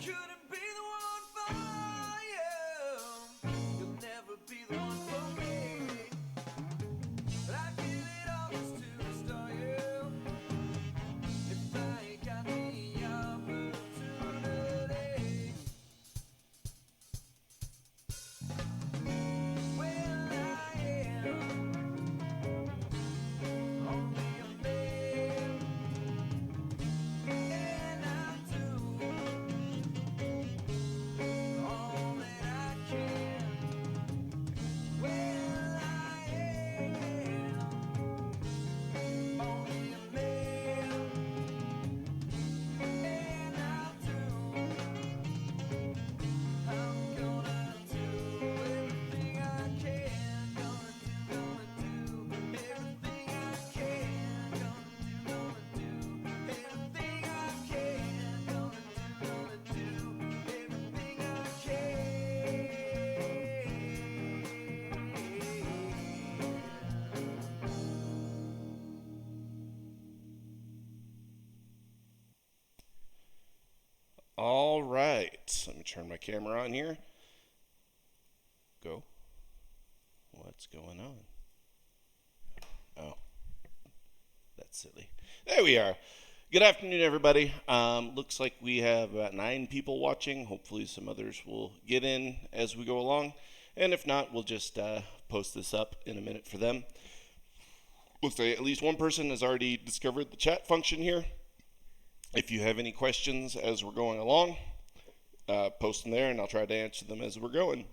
couldn't be the one for you. You'll never be the one for me. But I give it all just to restore you. If I ain't got the opportunity, well, I am only a man, and I do all that I can. Well, I am only a man, and I'll do. I'm gonna do everything I can. Gonna do everything I can. Gonna do everything I can. Gonna do everything I All right, let me turn my camera on here. Go. What's going on? Oh, that's silly. There we are. Good afternoon, everybody. Looks like we have about 9 people watching. Hopefully some others will get in as we go along. And if not, we'll just post this up in a minute for them. Looks like at least one person has already discovered the chat function here. If you have any questions as we're going along, post them there and I'll try to answer them as we're going.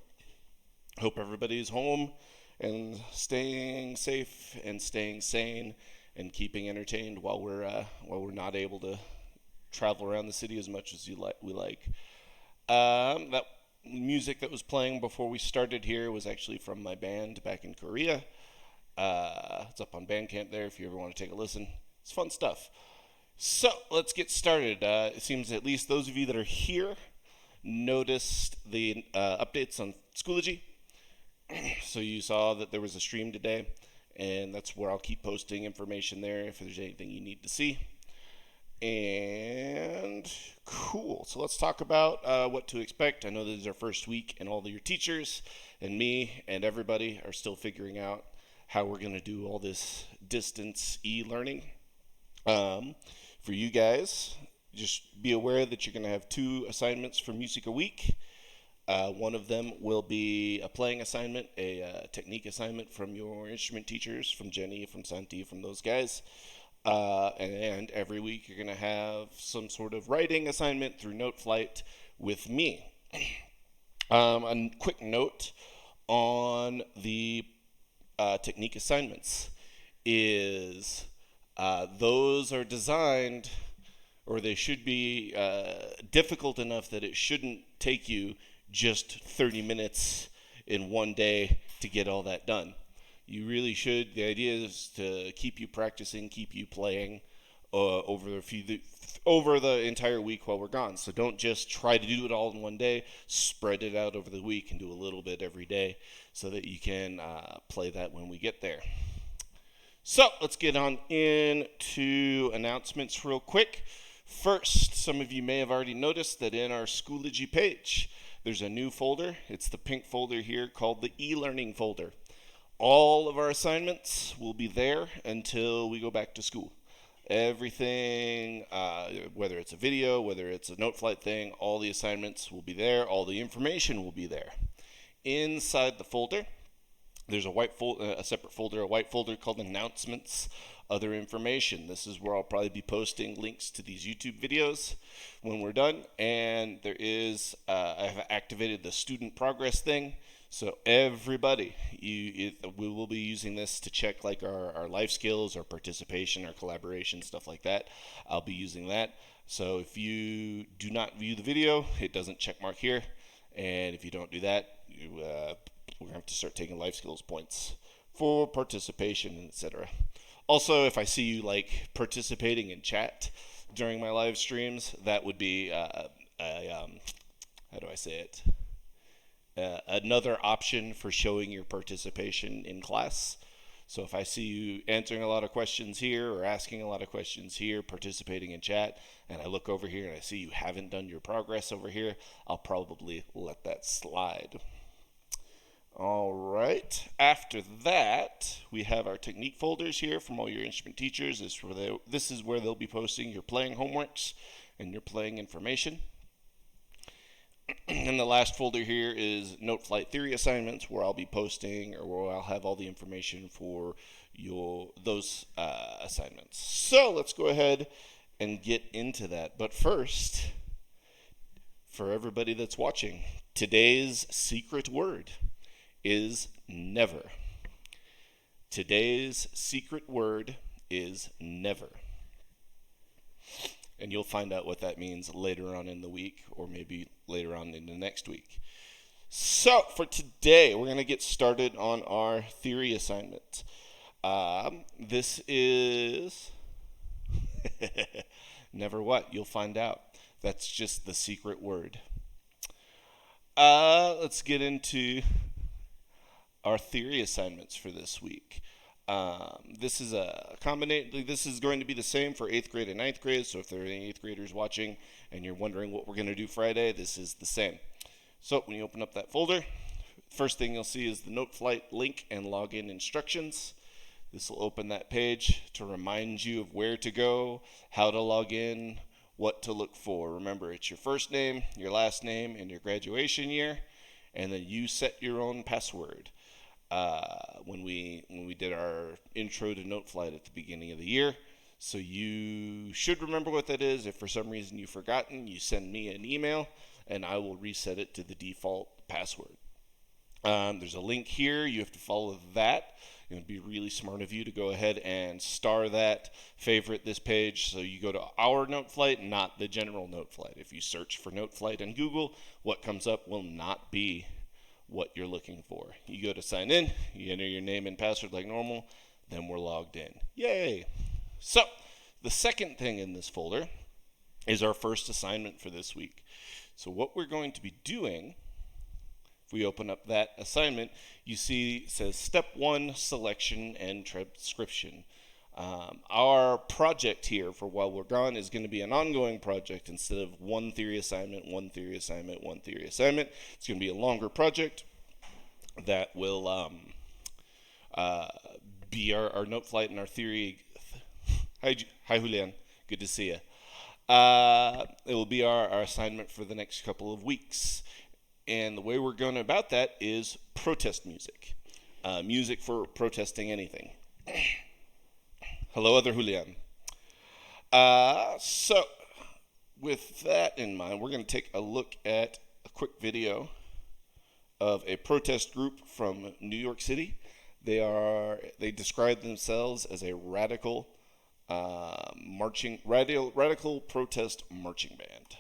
Hope everybody's home and staying safe and staying sane and keeping entertained while we're not able to travel around the city as much as we like. That music that was playing before we started here was actually from my band back in Korea. It's up on Bandcamp there if you ever want to take a listen. It's fun stuff. So let's get started. It seems at least those of you that are here noticed the updates on Schoology. So you saw that there was a stream today, and that's where I'll keep posting information there if there's anything you need to see. And cool. So let's talk about what to expect. I know this is our first week, and all of your teachers and me and everybody are still figuring out how we're going to do all this distance e-learning. For you guys, just be aware that you're going to have 2 assignments for music a week. One of them will be a playing assignment, a technique assignment from your instrument teachers, from Jenny, from Santi, from those guys. And every week you're going to have some sort of writing assignment through Noteflight with me. A quick note on the technique assignments is those are designed, or they should be difficult enough that it shouldn't take you just 30 minutes in one day to get all that done. You really should. The idea is to keep you practicing, keep you playing over the entire week while we're gone. So don't just try to do it all in one day. Spread it out over the week and do a little bit every day so that you can play that when we get there. So let's get on into announcements real quick. First, some of you may have already noticed that in our Schoology page, there's a new folder. It's the pink folder here called the e-learning folder. All of our assignments will be there until we go back to school. Everything, whether it's a video, whether it's a Noteflight thing, all the assignments will be there. All the information will be there. Inside the folder, there's a separate folder, a white folder called Announcements, Other Information. This is where I'll probably be posting links to these YouTube videos when we're done. And there is, I've activated the student progress thing. So everybody, we will be using this to check like our life skills, our participation, our collaboration, stuff like that. I'll be using that. So if you do not view the video, it doesn't check mark here. And if you don't do that, we're going to have to start taking life skills points for participation, etc. Also, if I see you like participating in chat during my live streams, that would be how do I say it? Another option for showing your participation in class. So if I see you answering a lot of questions here or asking a lot of questions here, participating in chat, and I look over here and I see you haven't done your progress over here, I'll probably let that slide. All right. After that, we have our technique folders here from all your instrument teachers. This is where they'll be posting your playing homeworks and your playing information. And the last folder here is Noteflight theory assignments, where I'll be posting or where I'll have all the information for those assignments. So let's go ahead and get into that. But first, for everybody that's watching, today's secret word is never. Today's secret word is never. And you'll find out what that means later on in the week, or maybe later on in the next week. So for today, we're going to get started on our theory assignment. This is never what? You'll find out. That's just the secret word. Let's get into our theory assignments for this week. This is a combination. This is going to be the same for 8th grade and 9th grade. So if there are any 8th graders watching and you're wondering what we're going to do Friday, this is the same. So when you open up that folder, first thing you'll see is the Noteflight link and login instructions. This will open that page to remind you of where to go, how to log in, what to look for. Remember, it's your first name, your last name, and your graduation year, and then you set your own password. When we did our intro to Noteflight at the beginning of the year. So you should remember what that is. If for some reason you've forgotten, you send me an email and I will reset it to the default password. There's a link here. You have to follow that. It would be really smart of you to go ahead and star that, favorite this page. So you go to our Noteflight, not the general Noteflight. If you search for Noteflight in Google, what comes up will not be what you're looking for. You go to sign in, you enter your name and password like normal, then we're logged in. Yay! So, the second thing in this folder is our first assignment for this week. So what we're going to be doing, if we open up that assignment, you see it says Step 1, Selection and Transcription. Our project here for while we're gone is going to be an ongoing project instead of one theory assignment, one theory assignment, one theory assignment. It's going to be a longer project that will be our Noteflight and our theory. Hi, Julian. Good to see you. It will be our assignment for the next couple of weeks. And the way we're going about that is protest music. Music for protesting anything. Hello, other Julian. So, with that in mind, we're going to take a look at a quick video of a protest group from New York City. They describe themselves as a radical protest marching band.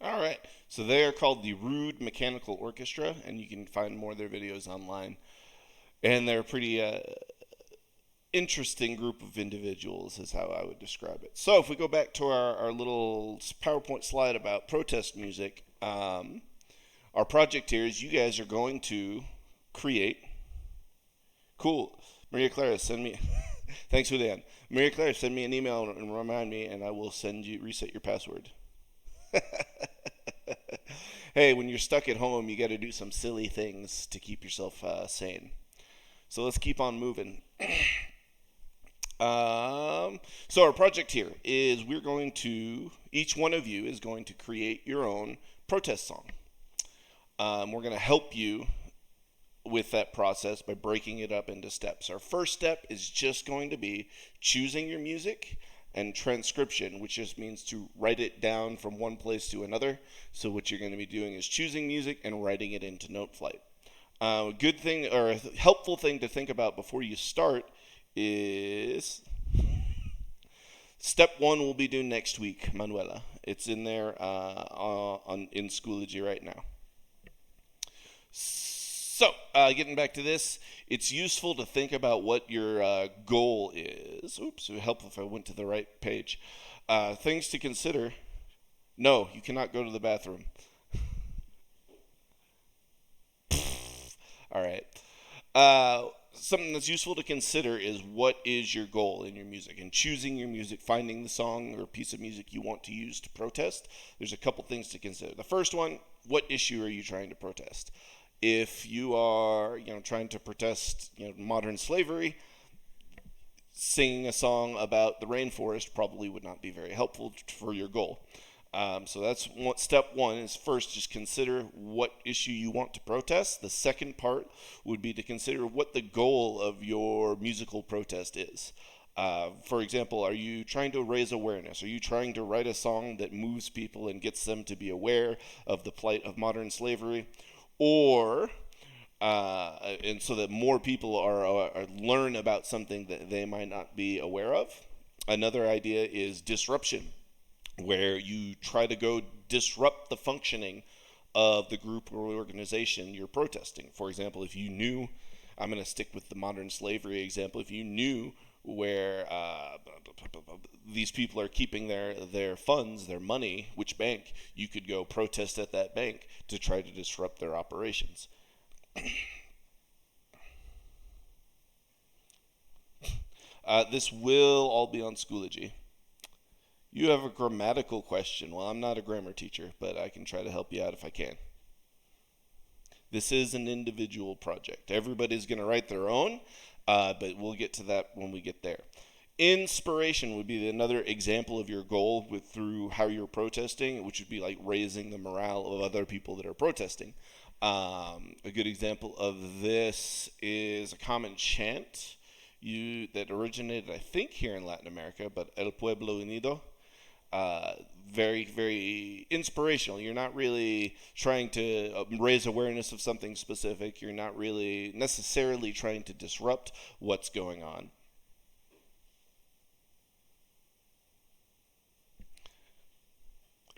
All right. So they are called the Rude Mechanical Orchestra, and you can find more of their videos online. And they're a pretty interesting group of individuals, is how I would describe it. So if we go back to our little PowerPoint slide about protest music, our project here is you guys are going to create. Cool. Maria Clara, send me. Thanks, Julian. Maria Clara, send me an email and remind me, and I will reset your password. Hey, when you're stuck at home, you got to do some silly things to keep yourself sane. So let's keep on moving. So our project here is each one of you is going to create your own protest song. We're going to help you with that process by breaking it up into steps. Our first step is just going to be choosing your music and transcription, which just means to write it down from one place to another. So what you're going to be doing is choosing music and writing it into Noteflight. A good thing or a helpful thing to think about before you start is step 1 will be due next week, Manuela. It's in there in Schoology right now. So, getting back to this, it's useful to think about what your goal is. Oops, it would help if I went to the right page. Things to consider. No, you cannot go to the bathroom. All right. Something that's useful to consider is what is your goal in your music, and choosing your music, finding the song or piece of music you want to use to protest. There's a couple things to consider. The first one, what issue are you trying to protest? If you are, trying to protest, modern slavery, singing a song about the rainforest probably would not be very helpful for your goal. So that's step 1 is first just consider what issue you want to protest. The second part would be to consider what the goal of your musical protest is. For example, are you trying to raise awareness? Are you trying to write a song that moves people and gets them to be aware of the plight of modern slavery? Or, and so that more people are learn about something that they might not be aware of. Another idea is disruption, where you try to go disrupt the functioning of the group or organization you're protesting. For example, if you knew, I'm going to stick with the modern slavery example, if you knew where these people are keeping their funds, their money, which bank, you could go protest at that bank to try to disrupt their operations. This will all be on Schoology. You have a grammatical question. Well, I'm not a grammar teacher, but I can try to help you out if I can. This is an individual project. Everybody's going to write their own, but we'll get to that when we get there. Inspiration would be another example of your goal through how you're protesting, which would be like raising the morale of other people that are protesting. A good example of this is a common chant that originated, I think, here in Latin America, but El Pueblo Unido. Very, very inspirational. You're not really trying to raise awareness of something specific. You're not really necessarily trying to disrupt what's going on.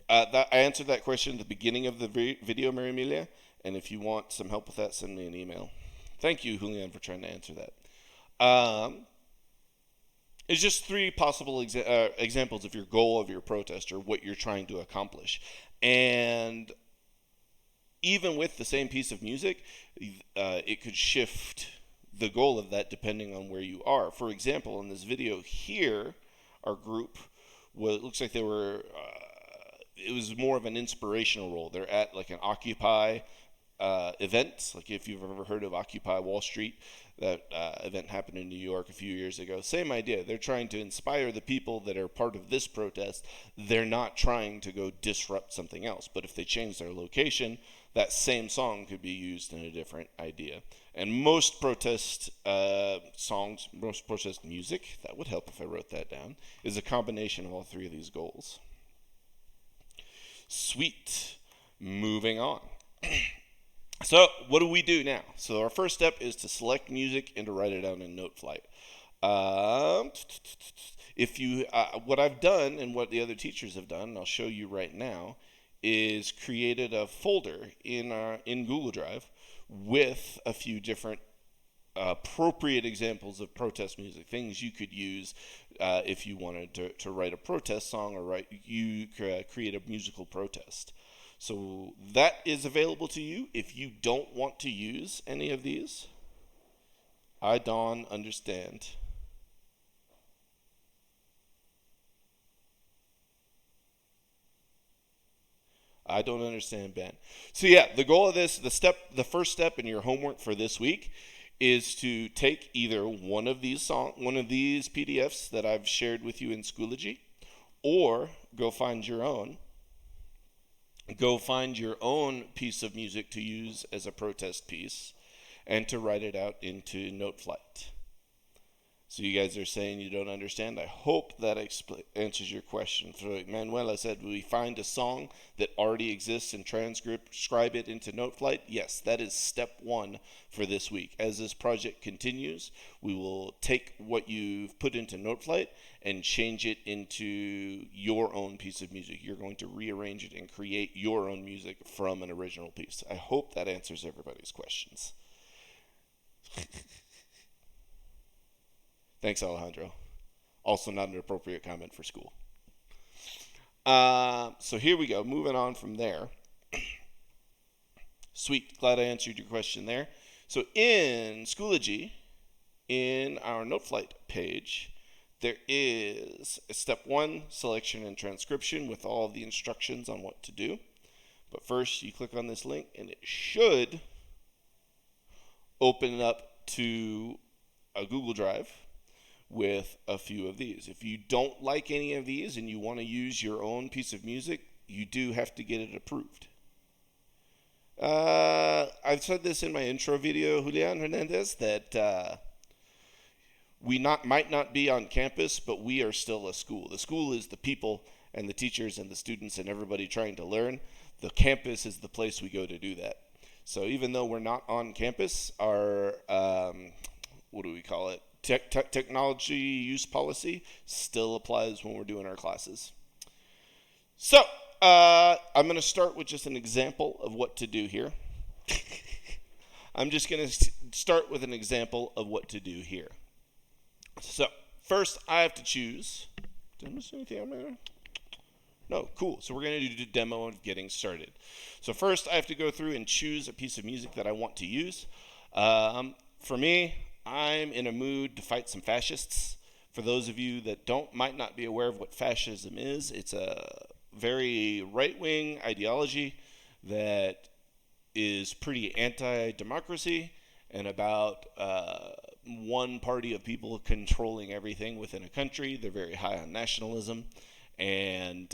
I answered that question at the beginning of the video, Maria Emilia, and if you want some help with that, send me an email. Thank you, Julian, for trying to answer that. It's just 3 possible examples of your goal of your protest or what you're trying to accomplish. And even with the same piece of music, it could shift the goal of that depending on where you are. For example, in this video here, our group, it looks like they were, it was more of an inspirational role. They're at like an Occupy event, like if you've ever heard of Occupy Wall Street. That event happened in New York a few years ago. Same idea. They're trying to inspire the people that are part of this protest. They're not trying to go disrupt something else. But if they change their location, that same song could be used in a different idea. And most protest songs, most protest music, that would help if I wrote that down, is a combination of all 3 of these goals. Sweet. Moving on. So what do we do now? So our first step is to select music and to write it down in Noteflight. What I've done and what the other teachers have done, and I'll show you right now, is created a folder in Google Drive with a few different appropriate examples of protest music, things you could use if you wanted to write a protest song or create a musical protest. So that is available to you. If you don't want to use any of these, I don't understand. I don't understand, Ben. So yeah, the goal of this, the first step in your homework for this week is to take either one of these PDFs that I've shared with you in Schoology, or go find your own piece of music to use as a protest piece and to write it out into Noteflight. So you guys are saying you don't understand. I hope that answers your question. So Manuela said, we find a song that already exists and transcribe it into Noteflight. Yes, that is step one for this week. As this project continues, we will take what you've put into Noteflight and change it into your own piece of music. You're going to rearrange it and create your own music from an original piece. I hope that answers everybody's questions. Thanks, Alejandro. Also not an appropriate comment for school. So here we go. Moving on from there. Sweet. Glad I answered your question there. So in Schoology, in our Noteflight page, there is a step one, selection and transcription with all of the instructions on what to do. But first, you click on this link, and it should open up to a Google Drive with a few of these. If you don't like any of these and you want to use your own piece of music, you do have to get it approved. I've said this in my intro video, Julian Hernandez, that we might not be on campus, but we are still a school. The school is the people and the teachers and the students and everybody trying to learn. The campus is the place we go to do that. So even though we're not on campus, our, what do we call it? Technology use policy still applies when we're doing our classes. So I'm going to start with just an example of what to do here. I'm just going to start with an example of what to do here. So first I have to choose. Did I miss anything on there? No, cool. So we're going to do a demo of getting started. So first I have to go through and choose a piece of music that I want to use. For me, I'm in a mood to fight some fascists. For those of you that might not be aware of what fascism is, it's a very right-wing ideology that is pretty anti-democracy and about one party of people controlling everything within a country. They're very high on nationalism and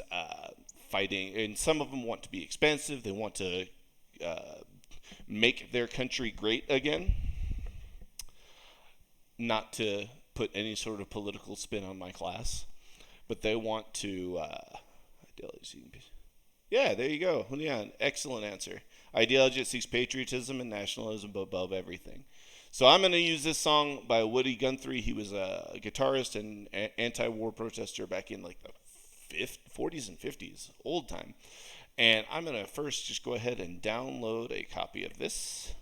fighting. And some of them want to be expansive. They want to make their country great again. Not to put any sort of political spin on my class, but they want to yeah, there you go, Julian. Excellent answer. Ideology that seeks patriotism and nationalism above everything. So I'm going to use this song by Woody Guthrie. He was a guitarist and anti-war protester back in like the 40s and 50s, old time. And I'm going to first just go ahead and download a copy of this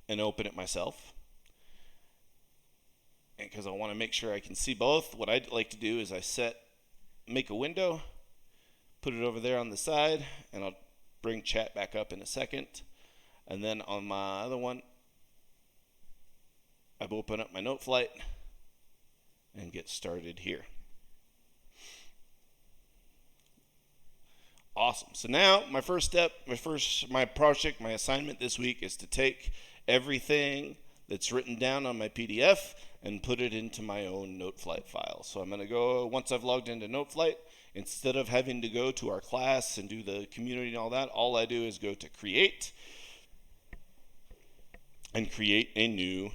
and open it myself. And because I want to make sure I can see both, what I'd like to do is make a window, put it over there on the side, and I'll bring chat back up in a second. And then on my other one, I've opened up my Noteflight and get started here. Awesome. So now my first step, my project, my assignment this week is to take everything that's written down on my PDF and put it into my own Noteflight file. So I'm going to go, once I've logged into Noteflight, instead of having to go to our class and do the community and all that, all I do is go to create and create a new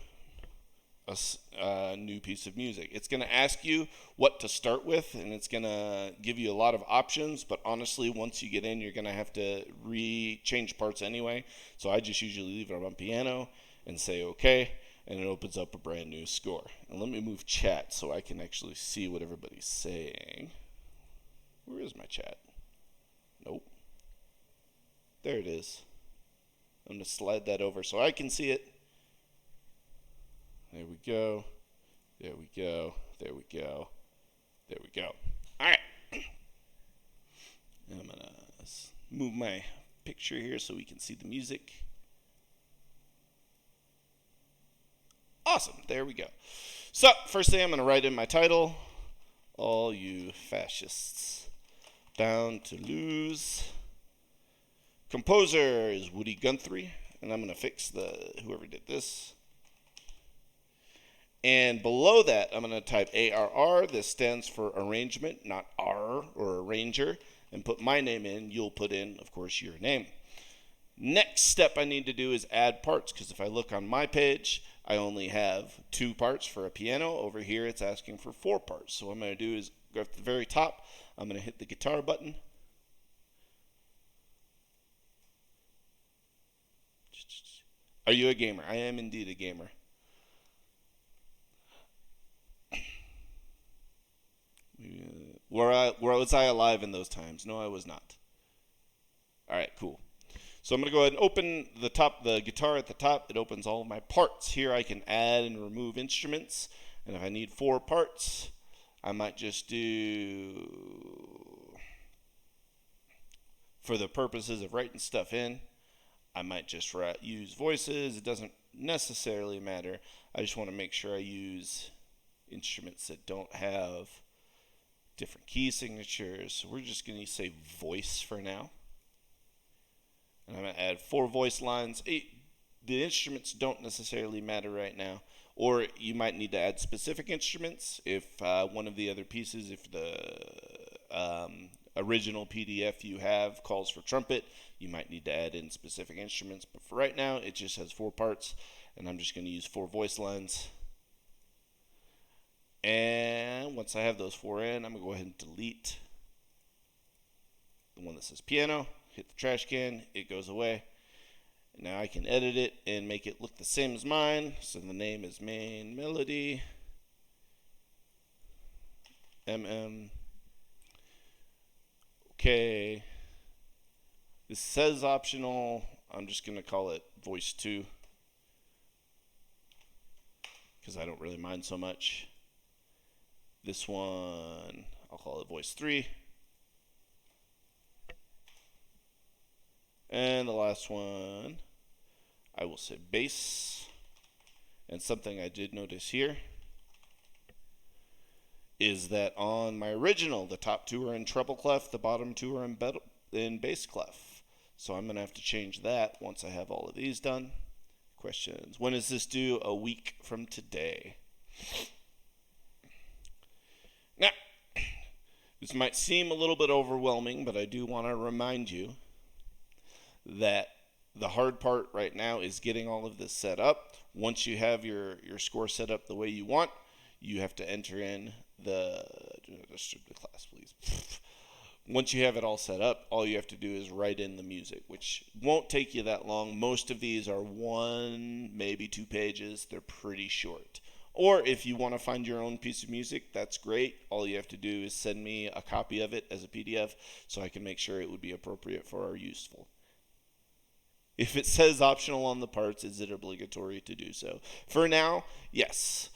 piece of music. It's going to ask you what to start with, and it's going to give you a lot of options, but honestly, once you get in, you're going to have to change parts anyway. So I just usually leave it on piano and say okay, and it opens up a brand new score. And let me move chat so I can actually see what everybody's saying. Where is my chat? There it is. I'm going to slide that over so I can see it. There we go. There we go. There we go. There we go. All right. I'm going to move my picture here so we can see the music. Awesome. There we go. So, first thing I'm going to write in my title, all you fascists. Down to lose. Composer is Woody Guthrie, and I'm going to fix whoever did this. And below that, I'm going to type ARR. This stands for arrangement, not R or arranger. And put my name in. You'll put in, of course, your name. Next step I need to do is add parts, because if I look on my page, I only have 2 parts for a piano. Over here, it's asking for 4 parts. So what I'm going to do is go at the very top. I'm going to hit the guitar button. Are you a gamer? I am indeed a gamer. Was I alive in those times? No, I was not. All right, cool. So I'm going to go ahead and open the guitar at the top. It opens all of my parts. Here I can add and remove instruments. And if I need 4 parts, I might just do, for the purposes of writing stuff in, I might just use voices. It doesn't necessarily matter. I just want to make sure I use instruments that don't have different key signatures. So we're just going to say voice for now. And I'm going to add 4 voice lines. The instruments don't necessarily matter right now. Or you might need to add specific instruments if one of the other pieces, if the original PDF you have calls for trumpet, you might need to add in specific instruments. But for right now, it just has 4 parts, and I'm just going to use 4 voice lines. And once I have those 4 in, I'm going to go ahead and delete the one that says piano, hit the trash can, it goes away. Now I can edit it and make it look the same as mine. So the name is main melody. Okay. This says optional. I'm just going to call it voice 2 because I don't really mind so much. This one, I'll call it voice 3. And the last one, I will say bass. And something I did notice here is that on my original, the top 2 are in treble clef, the bottom 2 are in bass clef. So I'm going to have to change that once I have all of these done. Questions. When is this due? A week from today. Now, this might seem a little bit overwhelming, but I do want to remind you that the hard part right now is getting all of this set up. Once you have your score set up the way you want, you have to enter in the class, please. Once you have it all set up, all you have to do is write in the music, which won't take you that long. Most of these are 1, maybe 2 pages. They're pretty short. Or if you want to find your own piece of music, that's great. All you have to do is send me a copy of it as a PDF so I can make sure it would be appropriate for our useful. If it says optional on the parts, is it obligatory to do so? For now, yes.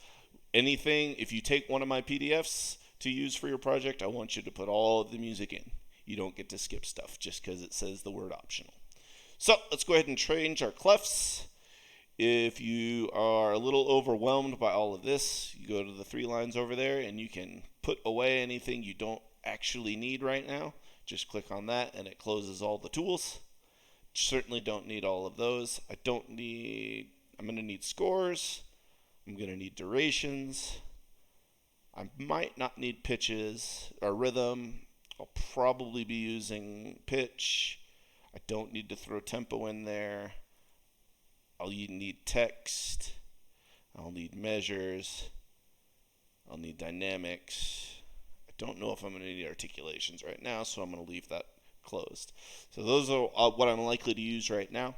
Anything, if you take one of my PDFs to use for your project, I want you to put all of the music in. You don't get to skip stuff just because it says the word optional. So let's go ahead and change our clefs. If you are a little overwhelmed by all of this, you go to the 3 lines over there and you can put away anything you don't actually need right now. Just click on that and it closes all the tools. Certainly don't need all of those. I'm going to need scores. I'm going to need durations. I might not need pitches or rhythm. I'll probably be using pitch. I don't need to throw tempo in there. I'll need text. I'll need measures. I'll need dynamics. I don't know if I'm going to need articulations right now, so I'm going to leave that closed. So those are what I'm likely to use right now.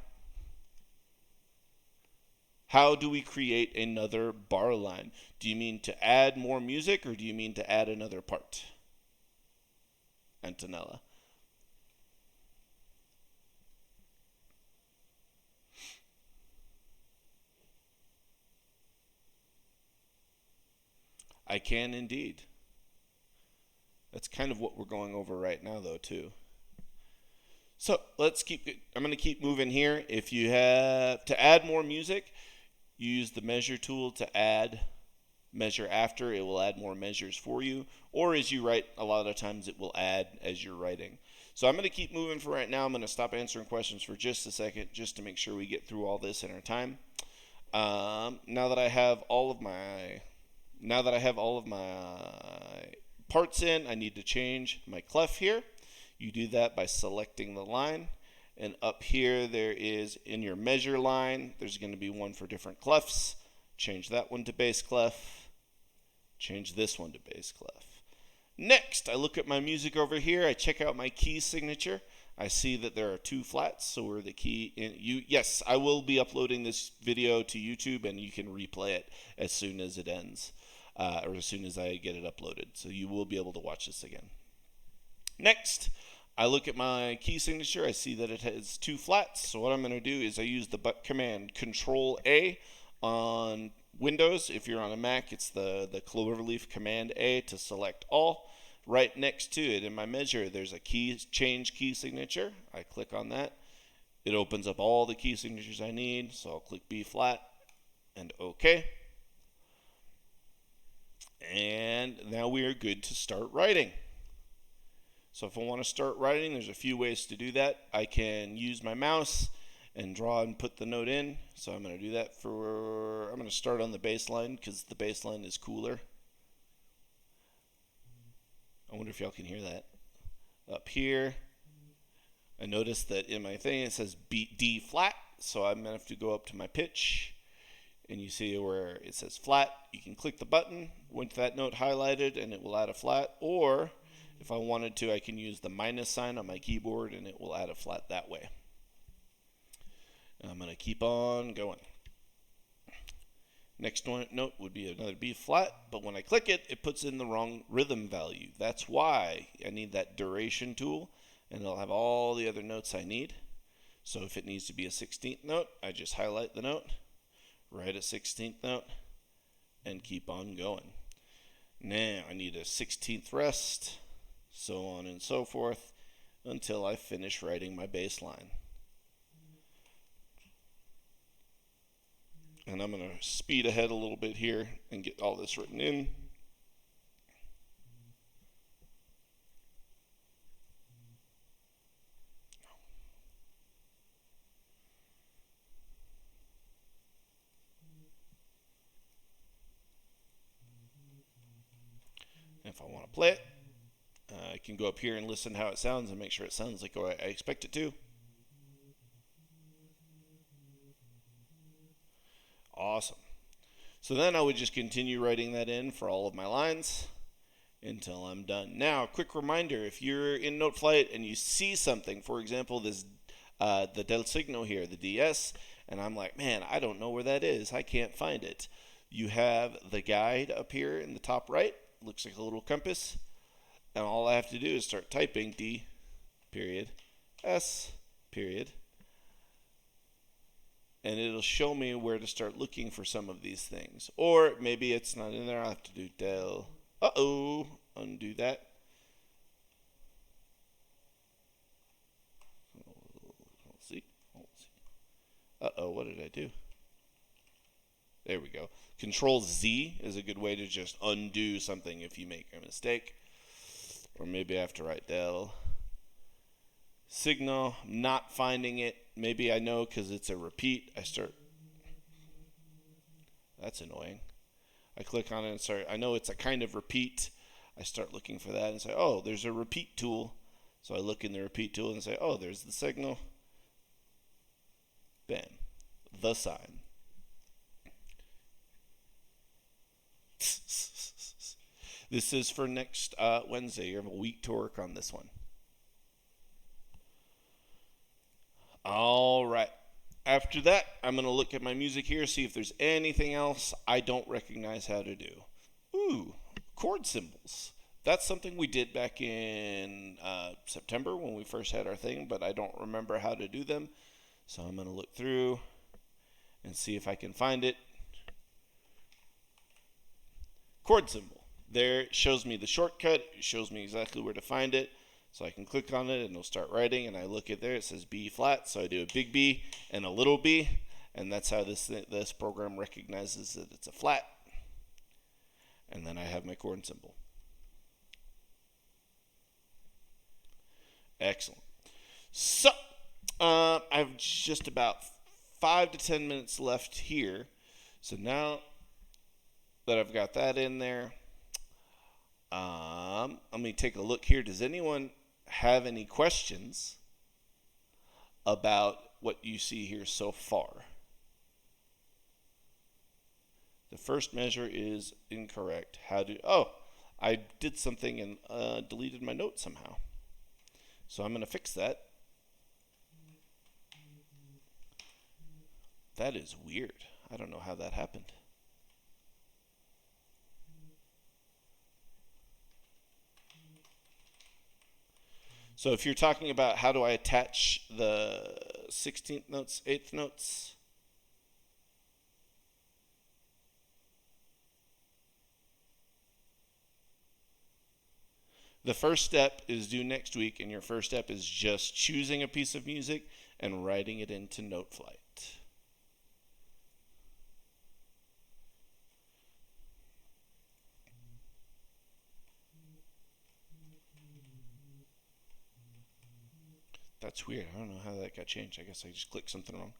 How do we create another bar line? Do you mean to add more music or do you mean to add another part? Antonella. I can indeed. That's kind of what we're going over right now, though, too. So I'm going to keep moving here. If you have to add more music, use the measure tool to add measure after. It will add more measures for you. Or as you write, a lot of times it will add as you're writing. So I'm going to keep moving for right now. I'm going to stop answering questions for just a second, just to make sure we get through all this in our time. Now that I have all of my parts in, I need to change my clef here. You do that by selecting the line, and up here there is, in your measure line, there's going to be one for different clefs. Change that one to bass clef. Change this one to bass clef. Next, I look at my music over here. I check out my key signature. I see that there are 2 flats, so we're the key in yes, I will be uploading this video to YouTube, and you can replay it as soon as it ends, or as soon as I get it uploaded. So you will be able to watch this again. Next, I look at my key signature. I see that it has 2 flats. So what I'm going to do is I use the command Control A on Windows. If you're on a Mac, it's the cloverleaf Command A to select all. Right next to it in my measure, there's a change key signature. I click on that. It opens up all the key signatures I need. So I'll click B flat and OK. And now we are good to start writing. So if I want to start writing, there's a few ways to do that. I can use my mouse and draw and put the note in. So I'm going to do that I'm going to start on the bass line because the bass line is cooler. I wonder if y'all can hear that. Up here, I notice that in my thing it says D flat, so I'm going to have to go up to my pitch. And you see where it says flat, you can click the button with that note highlighted and it will add a flat. Or if I wanted to, I can use the minus sign on my keyboard and it will add a flat that way. And I'm going to keep on going. Next note would be another B flat, but when I click it, it puts in the wrong rhythm value. That's why I need that duration tool, and it'll have all the other notes I need. So if it needs to be a 16th note, I just highlight the note, write a 16th note, and keep on going. Now I need a 16th rest, so on and so forth, until I finish writing my bass line. And I'm going to speed ahead a little bit here and get all this written in. If I want to play it, I can go up here and listen how it sounds and make sure it sounds like I expect it to. Awesome. So then I would just continue writing that in for all of my lines until I'm done. Now, quick reminder, if you're in Noteflight and you see something, for example, this the del signo here, the DS, and I'm like, man, I don't know where that is. I can't find it. You have the guide up here in the top right. Looks like a little compass. And all I have to do is start typing D, period, S, period. And it'll show me where to start looking for some of these things. Or maybe it's not in there. I'll have to do del. Undo that. Let's see. What did I do? There we go. Control Z is a good way to just undo something if you make a mistake. Or maybe I have to write del. Signal, not finding it. Maybe I know because it's a repeat. That's annoying. I click on it and start. I know it's a kind of repeat. I start looking for that and say, oh, there's a repeat tool. So I look in the repeat tool and say, oh, there's the signal. Bam. The sign. This is for next Wednesday. You have a week to work on this one. All right. After that, I'm going to look at my music here, see if there's anything else I don't recognize how to do. Ooh, chord symbols. That's something we did back in September when we first had our thing, but I don't remember how to do them. So I'm going to look through and see if I can find it. Chord symbol. There it shows me the shortcut. It shows me exactly where to find it. So I can click on it and it'll start writing, and I look at there, it says B flat, so I do a big B and a little b, and that's how this program recognizes that it's a flat. And then I have my chord symbol. Excellent. So, I have just about 5 to 10 minutes left here. So now that I've got that in there, let me take a look here. Does anyone have any questions about what you see here so far? The first measure is incorrect. I did something and deleted my note somehow. So I'm going to fix that. That is weird. I don't know how that happened. So if you're talking about how do I attach the 16th notes, 8th notes, the first step is due next week, and your first step is just choosing a piece of music and writing it into Noteflight. That's weird. I don't know how that got changed. I guess I just clicked something wrong.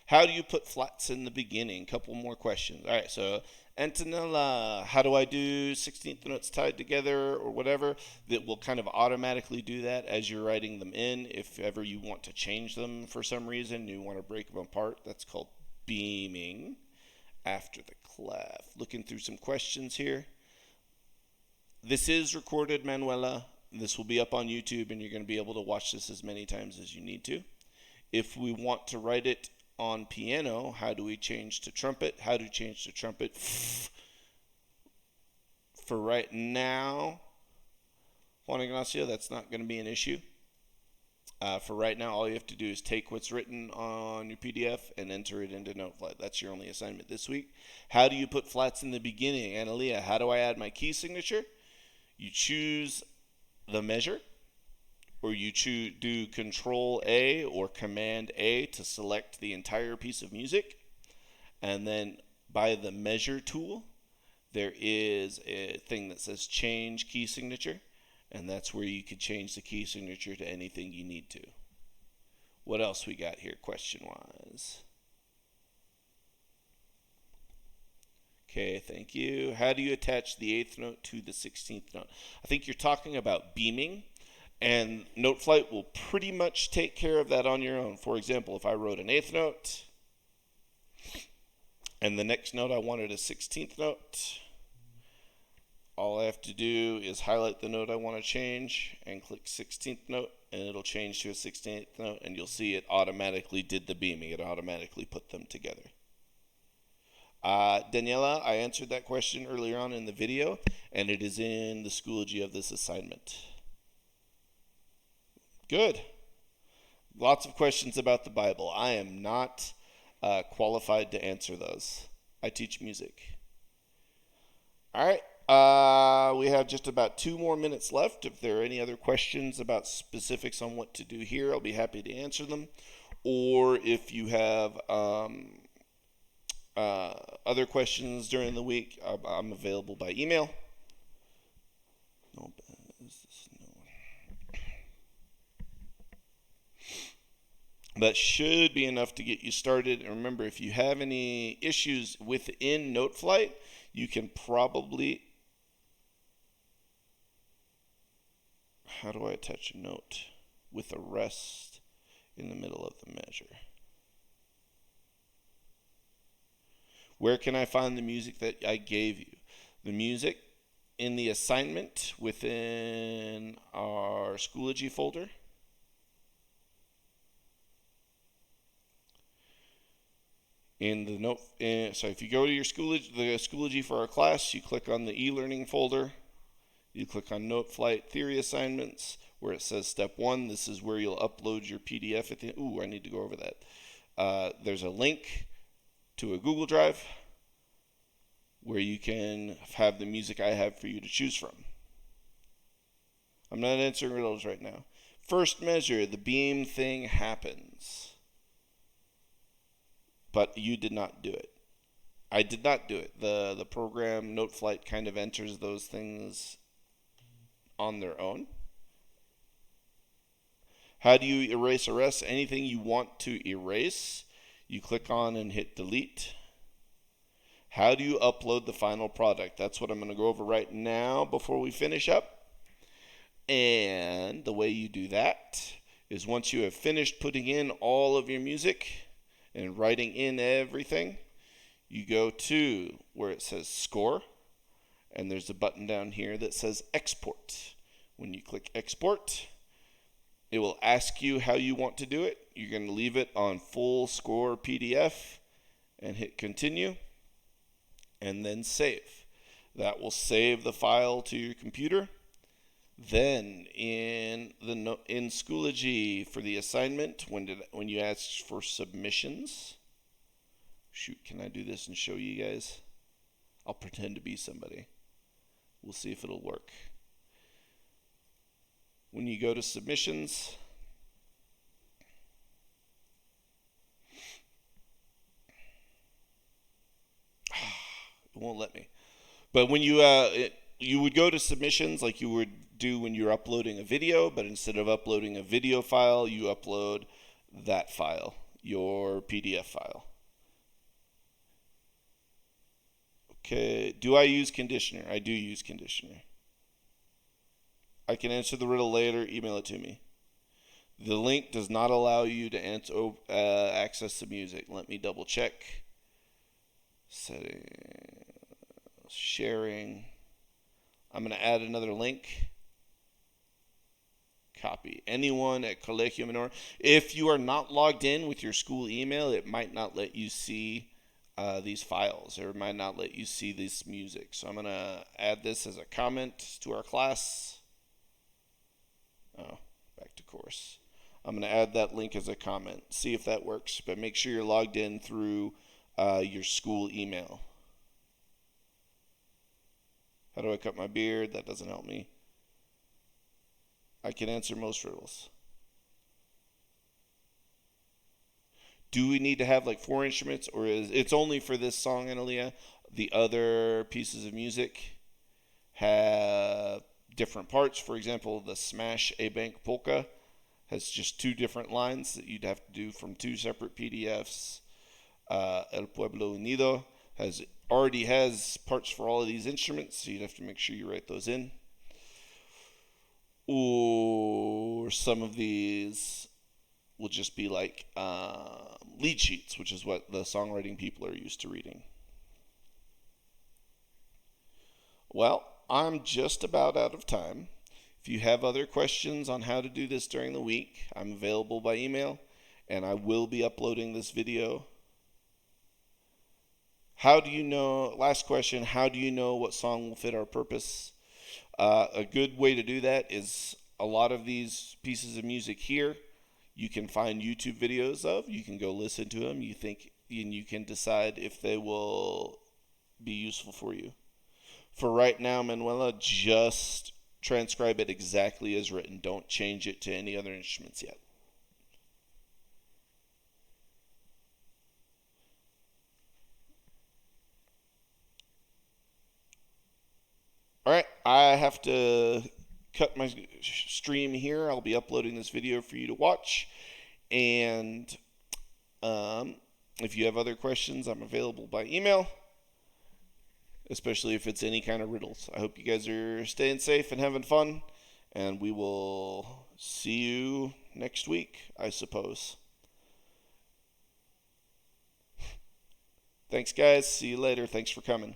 How do you put flats in the beginning? Couple more questions. All right, so Antonella, how do I do 16th notes tied together or whatever? That will kind of automatically do that as you're writing them in. If ever you want to change them for some reason, you want to break them apart, that's called beaming after the clef. Looking through some questions here. This is recorded, Manuela. This will be up on YouTube, and you're going to be able to watch this as many times as you need to. If we want to write it on piano, how do we change to trumpet? How do we change to trumpet? For right now, Juan Ignacio, that's not going to be an issue. For right now, all you have to do is take what's written on your PDF and enter it into Noteflight. That's your only assignment this week. How do you put flats in the beginning? Analia, how do I add my key signature? You choose the measure, or you do Control A or Command A to select the entire piece of music, and then by the measure tool there is a thing that says change key signature, and that's where you could change the key signature to anything you need to. What else we got here question wise? Okay, thank you. How do you attach the 8th note to the 16th note? I think you're talking about beaming, and Noteflight will pretty much take care of that on your own. For example, if I wrote an 8th note, and the next note I wanted a 16th note, all I have to do is highlight the note I want to change and click 16th note, and it'll change to a 16th note, and you'll see it automatically did the beaming. It automatically put them together. Daniela, I answered that question earlier on in the video, and it is in the Schoology of this assignment. Good. Lots of questions about the Bible. I am not qualified to answer those. I teach music. All right. We have just about 2 more minutes left. If there are any other questions about specifics on what to do here, I'll be happy to answer them. Or if you have other questions during the week, I'm available by email. That should be enough to get you started. And remember, if you have any issues within Noteflight, you can probably... How do I attach a note with a rest in the middle of the measure? Where can I find the music that I gave you? The music in the assignment within our Schoology folder. In the note, so if you go to your Schoology for our class, you click on the e-learning folder. You click on Noteflight theory assignments where it says step 1. This is where you'll upload your PDF at the end. Ooh, I need to go over that. There's a link to a Google Drive. where you can have the music I have for you to choose from. I'm not answering riddles right now. First measure, the beam thing happens. But you did not do it. I did not do it. The program Noteflight kind of enters those things on their own. How do you erase arrests? Anything you want to erase, you click on and hit delete. How do you upload the final product? That's what I'm going to go over right now before we finish up. And the way you do that is once you have finished putting in all of your music and writing in everything, you go to where it says score, and there's a button down here that says export. When you click export, it will ask you how you want to do it. You're going to leave it on full score PDF and hit continue and then save. That will save the file to your computer. Then in Schoology for the assignment, when you ask for submissions, shoot, can I do this and show you guys? I'll pretend to be somebody. We'll see if it'll work. When you go to submissions, it won't let me. But when you would go to submissions like you would do when you're uploading a video, but instead of uploading a video file, you upload that file, your PDF file. Okay, do I use conditioner? I do use conditioner. I can answer the riddle later, email it to me. The link does not allow you to access the music. Let me double check. Settings, sharing. I'm going to add another link. Copy. Anyone at Colegio Menor. If you are not logged in with your school email, it might not let you see these files, or it might not let you see this music. So I'm going to add this as a comment to our class. Oh, back to course. I'm going to add that link as a comment. See if that works, but make sure you're logged in through your school email. How do I cut my beard? That doesn't help me. I can answer most riddles. Do we need to have like 4 instruments, or is it's only for this song, Analia? The other pieces of music have different parts. For example, the Smash A Bank Polka has just 2 different lines that you'd have to do from 2 separate PDFs. El Pueblo Unido already has parts for all of these instruments, so you'd have to make sure you write those in. Or some of these will just be like lead sheets, which is what the songwriting people are used to reading. Well, I'm just about out of time. If you have other questions on how to do this during the week, I'm available by email, and I will be uploading this video. How do you know, last question, how do you know what song will fit our purpose? A good way to do that is a lot of these pieces of music here you can find YouTube videos of. You can go listen to them. And you can decide if they will be useful for you. For right now, Manuela, just transcribe it exactly as written. Don't change it to any other instruments yet. All right, I have to cut my stream here. I'll be uploading this video for you to watch. And if you have other questions, I'm available by email, especially if it's any kind of riddles. I hope you guys are staying safe and having fun, and we will see you next week, I suppose. Thanks, guys. See you later. Thanks for coming.